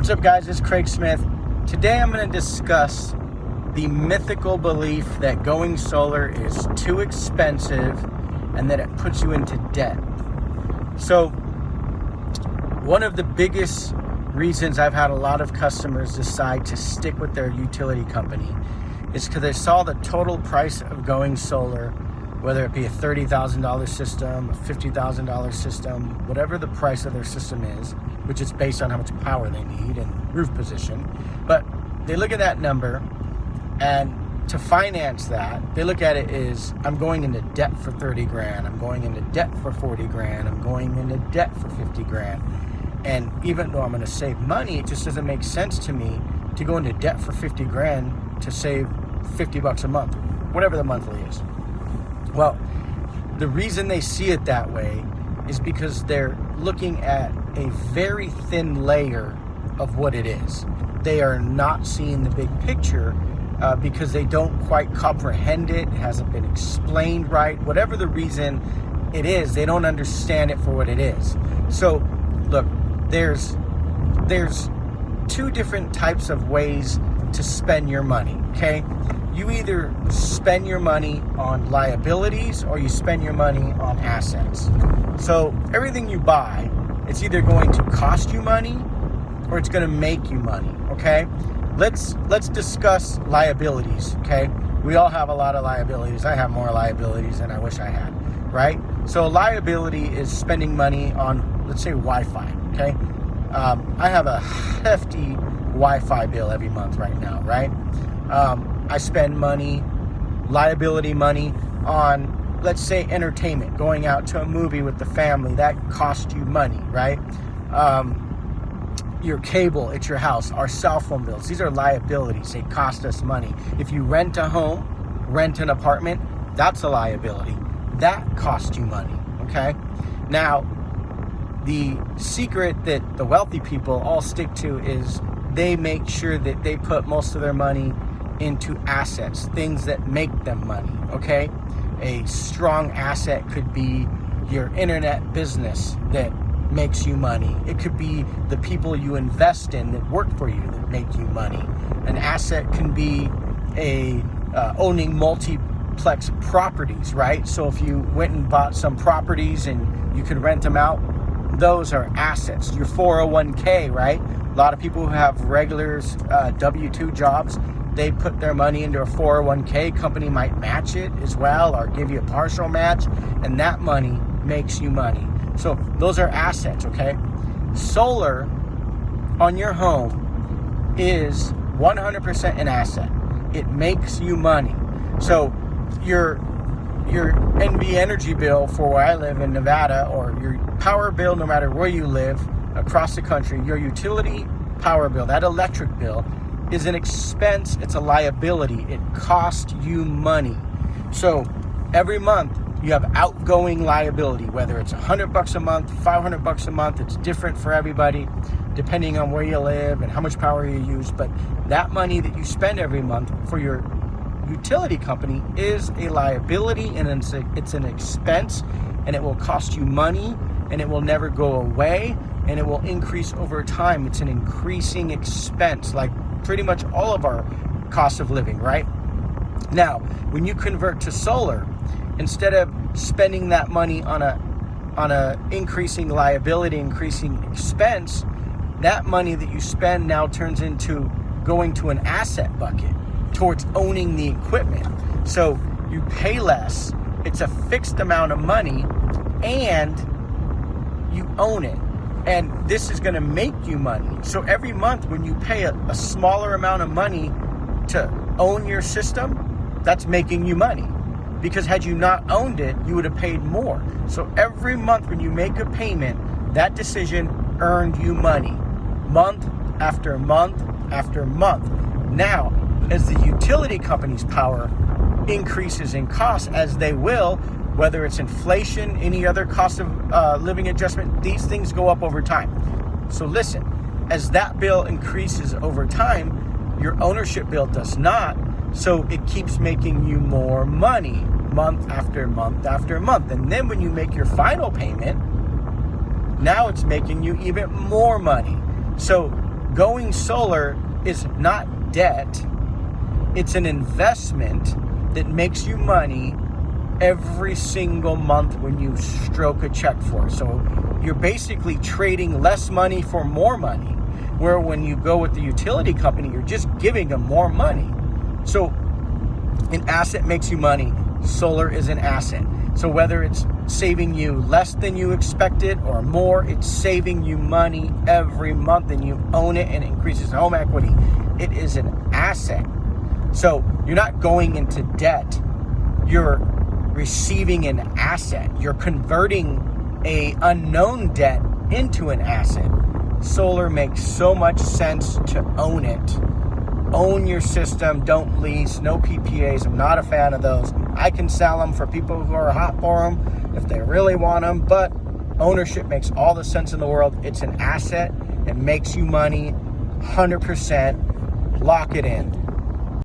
What's up, guys? It's Craig Smith. Today I'm going to discuss the mythical belief that going solar is too expensive and that it puts you into debt. So one of the biggest reasons I've had a lot of customers decide to stick with their utility company is because they saw the total price of going solar, whether it be a $30,000 system, a $50,000 system, whatever the price of their system is, which is based on how much power they need and roof position. But they look at that number, and to finance that, they look at it as, I'm going into debt for 30 grand, I'm going into debt for 40 grand, I'm going into debt for 50 grand. And even though I'm going to save money, it just doesn't make sense to me to go into debt for 50 grand to save $50 a month, whatever the monthly is. Well, the reason they see it that way is because they're looking at a very thin layer of what it is. They are not seeing the big picture because they don't quite comprehend it. It hasn't been explained right. Whatever the reason it is, they don't understand it for what it is. So, look, there's two different types of ways to spend your money, okay? You either spend your money on liabilities or you spend your money on assets. So everything you buy, it's either going to cost you money or it's going to make you money, okay? Let's discuss liabilities, okay? We all have a lot of liabilities. I have more liabilities than I wish I had, right? So a liability is spending money on, let's say, Wi-Fi, okay? I have a hefty Wi-Fi bill every month right now, right? I spend liability money on, let's say, entertainment, going out to a movie with the family. That costs you money, right? Your cable at your house, our cell phone bills, these are liabilities. They cost us money. If you rent a home, rent an apartment, that's a liability. That costs you money, okay? Now, the secret that the wealthy people all stick to is they make sure that they put most of their money into assets, things that make them money, okay? A strong asset could be your internet business that makes you money. It could be the people you invest in that work for you that make you money. An asset can be owning multiplex properties, right? So if you went and bought some properties and you could rent them out, those are assets. Your 401k, right? A lot of people who have regular W-2 jobs, they put their money into a 401k. Company might match it as well or give you a partial match, and that money makes you money. So those are assets, okay? Solar on your home is 100% an asset. It makes you money. So your NV energy bill for where I live in Nevada, or your power bill, no matter where you live across the country, your utility power bill, that electric bill, is an expense. It's a liability. It costs you money. So every month you have outgoing liability, whether it's $100 a month, $500 a month. It's different for everybody depending on where you live and how much power you use. But that money that you spend every month for your utility company is a liability, and it's an expense, and it will cost you money, and it will never go away, and it will increase over time. It's an increasing expense, like pretty much all of our cost of living, right? Now, when you convert to solar, instead of spending that money on a increasing liability, increasing expense, that money that you spend now turns into going to an asset bucket towards owning the equipment. So you pay less, it's a fixed amount of money, and you own it. And this is going to make you money. So every month when you pay a smaller amount of money to own your system, that's making you money. Because had you not owned it, you would have paid more. So every month when you make a payment, that decision earned you money. Month after month after month. Now, as the utility company's power increases in cost, as they will, whether it's inflation, any other cost of living adjustment, these things go up over time. So listen, as that bill increases over time, your ownership bill does not. So it keeps making you more money month after month after month. And then when you make your final payment, now it's making you even more money. So going solar is not debt. It's an investment that makes you money every single month when you stroke a check for it. So you're basically trading less money for more money, where when you go with the utility company, you're just giving them more money. So an asset makes you money. Solar is an asset. So whether it's saving you less than you expected or more, it's saving you money every month, and you own it, and it increases home equity. It is an asset. So you're not going into debt. You're receiving an asset. You're converting a unknown debt into an asset. Solar makes so much sense to own it. Own your system, don't lease, no PPAs. I'm not a fan of those. I can sell them for people who are hot for them if they really want them, but ownership makes all the sense in the world. It's an asset. It makes you money, 100%. Lock it in.